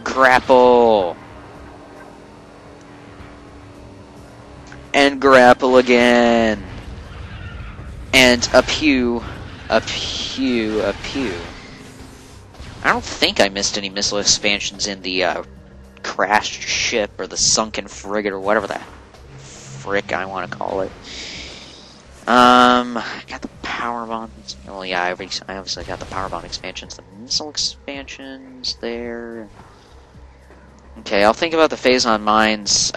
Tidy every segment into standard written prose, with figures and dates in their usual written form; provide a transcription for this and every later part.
Grapple! And grapple again! And a pew. A pew. A pew. I don't think I missed any missile expansions in the crashed ship or the sunken frigate or whatever the frick I want to call it. I got the power bombs. Well, yeah, I obviously got the power bomb expansions. The missile expansions there. Okay, I'll think about the Phazon Mines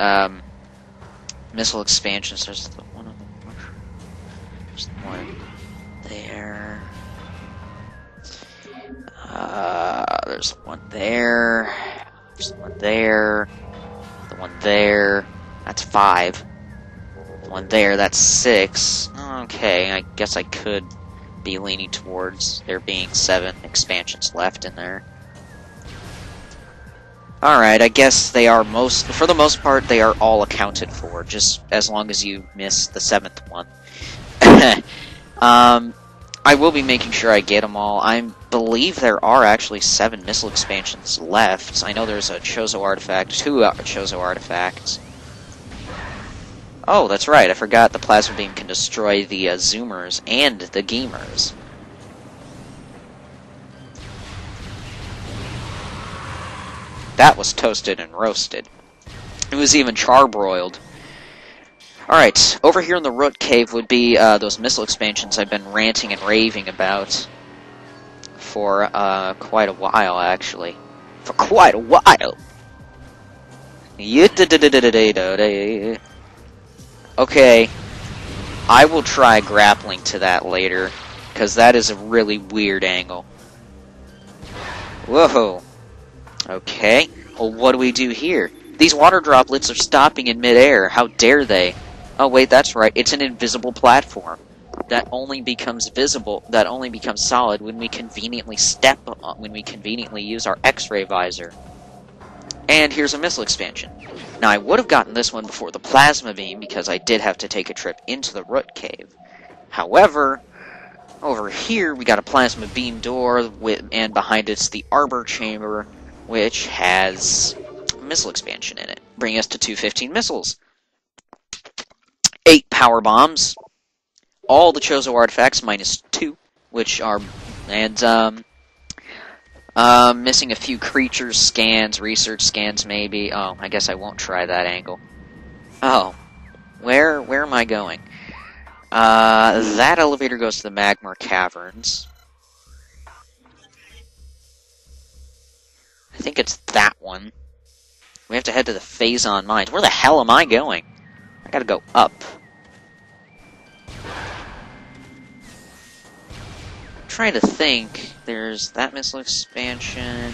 missile expansions. There's the one on the there's the one there. There's one there. There's the one there. The one there. That's 5. The one there, that's 6. Okay, I guess I could be leaning towards there being 7 expansions left in there. Alright, I guess they are for the most part, they are all accounted for, just as long as you miss the 7th one. I will be making sure I get them all. I believe there are actually 7 missile expansions left. I know there's a Chozo artifact, 2 Chozo artifacts. Oh, that's right, I forgot the plasma beam can destroy the zoomers and the gamers. That was toasted and roasted. It was even charbroiled. Alright, over here in the Root Cave would be those missile expansions I've been ranting and raving about for quite a while, actually. For quite a while! Okay, I will try grappling to that later, because that is a really weird angle. Whoa! Okay, well what do we do here? These water droplets are stopping in midair, how dare they? Oh wait, that's right, it's an invisible platform. That only becomes visible, that only becomes solid when we conveniently when we conveniently use our X-ray visor. And here's a missile expansion. Now I would have gotten this one before the plasma beam, because I did have to take a trip into the Root Cave. However, over here we got a plasma beam door, and behind it's the Arbor Chamber, which has a missile expansion in it, bringing us to 215 missiles. 8 power bombs, all the Chozo artifacts minus 2, which are, and missing a few creatures, scans, research scans maybe. Oh, I guess I won't try that angle. Oh, where am I going? That elevator goes to the Magma Caverns. I think it's that one. We have to head to the Phazon Mines. Where the hell am I going? I gotta go up. I'm trying to think. There's that missile expansion.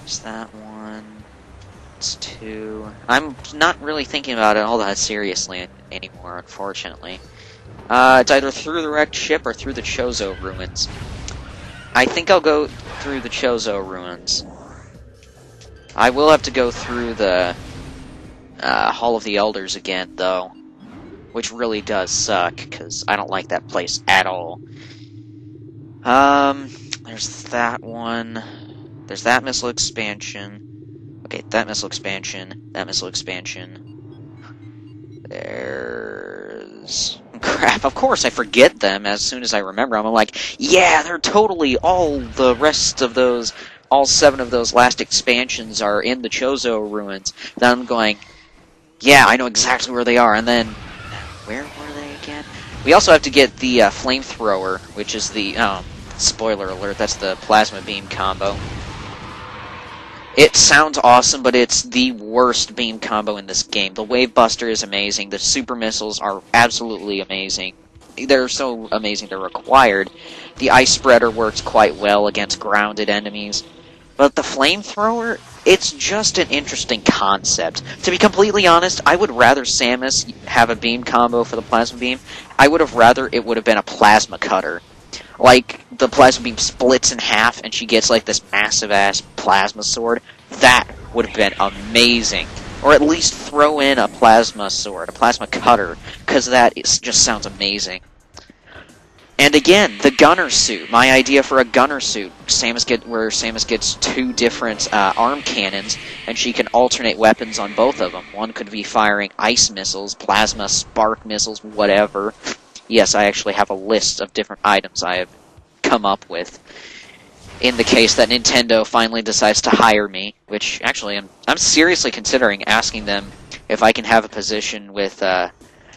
There's that one. It's 2. I'm not really thinking about it all that seriously anymore, unfortunately. It's either through the wrecked ship or through the Chozo ruins. I think I'll go through the Chozo ruins. I will have to go through the Hall of the Elders again, though, which really does suck, because I don't like that place at all. There's that one. There's that missile expansion. Okay, that missile expansion. That missile expansion. There's... Crap, of course I forget them as soon as I remember them. I'm like, yeah, they're totally all the rest of those... All 7 of those last expansions are in the Chozo ruins. Then I'm going, yeah, I know exactly where they are. And then, where were they again? We also have to get the flamethrower, which is the, spoiler alert, that's the plasma beam combo. It sounds awesome, but it's the worst beam combo in this game. The Wave Buster is amazing. The super missiles are absolutely amazing. They're so amazing they're required. The Ice Spreader works quite well against grounded enemies. But the Flamethrower, it's just an interesting concept. To be completely honest, I would rather Samus have a beam combo for the Plasma Beam. I would have rather it would have been a Plasma Cutter. Like, the Plasma Beam splits in half and she gets like this massive-ass Plasma Sword. That would have been amazing. Or at least throw in a Plasma Sword, a Plasma Cutter, because that just sounds amazing. And And again, the gunner suit. My idea for a gunner suit. Where Samus gets 2 different arm cannons, and she can alternate weapons on both of them. One could be firing ice missiles, plasma, spark missiles, whatever. Yes, I actually have a list of different items I have come up with. In the case that Nintendo finally decides to hire me, which actually I'm seriously considering asking them if I can have a position with,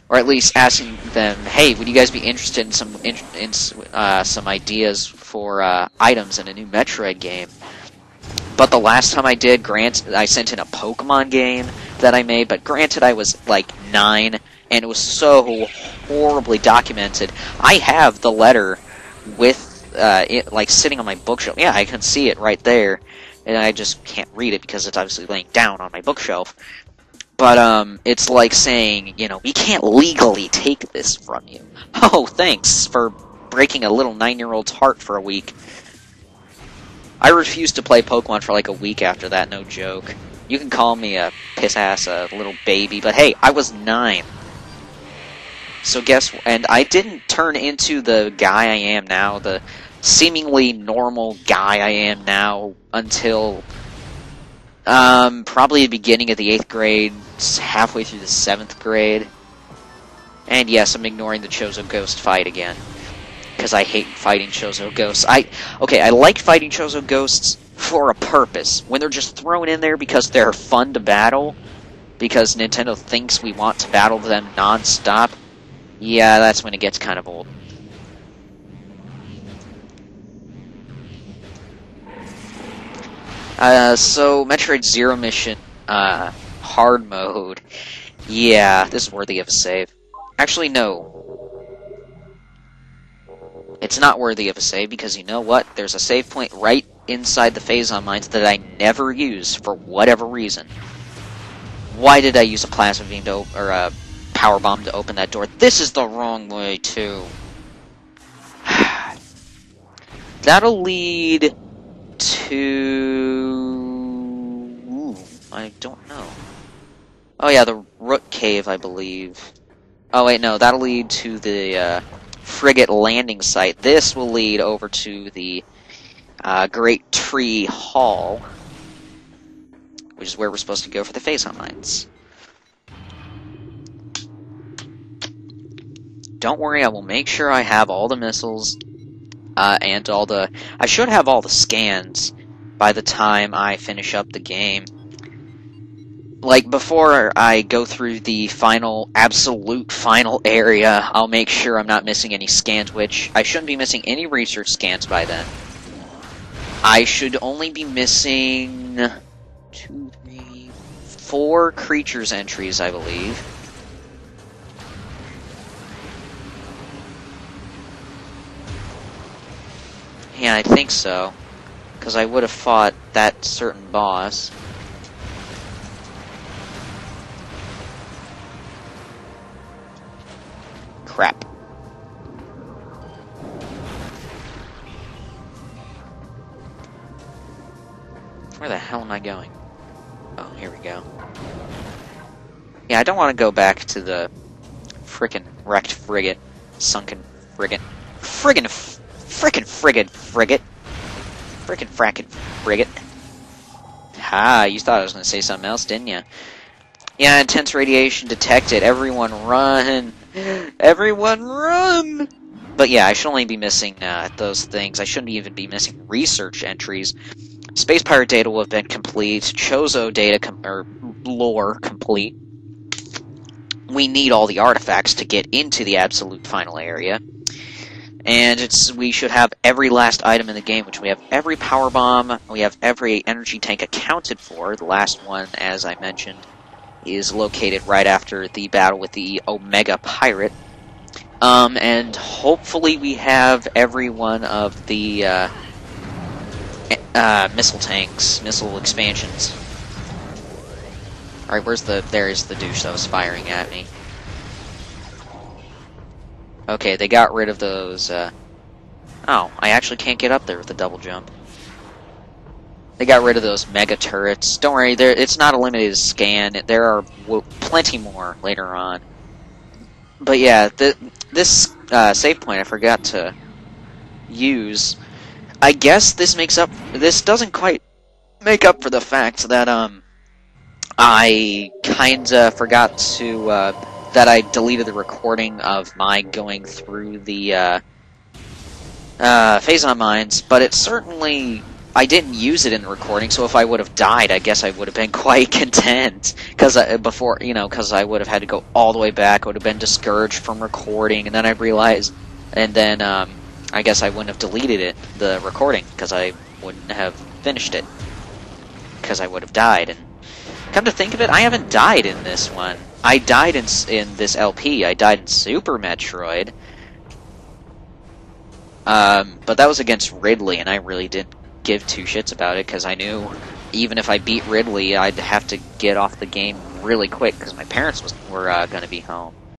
or at least asking them, hey, would you guys be interested in some ideas for items in a new Metroid game? But the last time I did, granted, I sent in a Pokemon game that I made, but granted I was like 9, and it was so horribly documented. I have the letter with it like sitting on my bookshelf. Yeah, I can see it right there, and I just can't read it because it's obviously laying down on my bookshelf. But it's like saying, you know, we can't legally take this from you. Oh, thanks for breaking a little 9-year-old's heart for a week. I refused to play Pokemon for like a week after that, no joke. You can call me a piss-ass, a little baby, but hey, I was 9. So and I didn't turn into the guy I am now, the seemingly normal guy I am now, until probably the beginning of the 8th grade, halfway through the 7th grade. And yes, I'm ignoring the Chozo Ghost fight again, because I hate fighting Chozo Ghosts. I like fighting Chozo Ghosts for a purpose. When they're just thrown in there because they're fun to battle, because Nintendo thinks we want to battle them non-stop, yeah, that's when it gets kind of old. So, Metroid Zero Mission, hard mode. Yeah, this is worthy of a save. Actually, no. It's not worthy of a save, because you know what? There's a save point right inside the Phazon Mines that I never use, for whatever reason. Why did I use a plasma beam to or a power bomb to open that door? This is the wrong way, too. That'll lead to... Ooh, I don't know. Oh yeah, the Root Cave, I believe. Oh wait, no, that'll lead to the frigate landing site. This will lead over to the Great Tree Hall, which is where we're supposed to go for the Phazon Mines. Don't worry, I will make sure I have all the missiles, and all the... I should have all the scans by the time I finish up the game. Like, before I go through the absolute final area, I'll make sure I'm not missing any scans, which I shouldn't be missing any research scans by then. I should only be missing 2, 3, 4 creatures entries, I believe. Yeah, I think so. Because I would have fought that certain boss. Crap. Where the hell am I going? Oh, here we go. Yeah, I don't want to go back to the frickin' wrecked frigate. Sunken frigate. Frickin' frigate. Frickin' frackin' frigate. Ha, you thought I was going to say something else, didn't you? Yeah, intense radiation detected. Everyone run! Everyone run! But yeah, I should only be missing those things. I shouldn't even be missing research entries. Space Pirate data will have been complete. Chozo data, or lore, complete. We need all the artifacts to get into the absolute final area. And we should have every last item in the game, which we have every power bomb, we have every energy tank accounted for. The last one, as I mentioned, is located right after the battle with the Omega Pirate. And hopefully we have every one of the missile tanks, missile expansions. Alright, there's the douche that was firing at me. Okay, they got rid of those, oh, I actually can't get up there with the double jump. They got rid of those mega turrets. Don't worry, it's not a limited scan. There are plenty more later on. But yeah, this save point, I forgot to use. I guess this doesn't quite make up for the fact that, I kinda forgot to, that I deleted the recording of my going through the, Phazon Mines, but it certainly... I didn't use it in the recording, so if I would have died, I guess I would have been quite content. Because because I would have had to go all the way back, I would have been discouraged from recording, and then I realized... And then, I guess I wouldn't have deleted the recording, because I wouldn't have finished it. Because I would have died, and... Come to think of it, I haven't died in this one. I died in this LP, I died in Super Metroid. But that was against Ridley, and I really didn't give two shits about it, because I knew even if I beat Ridley, I'd have to get off the game really quick, because my parents were going to be home.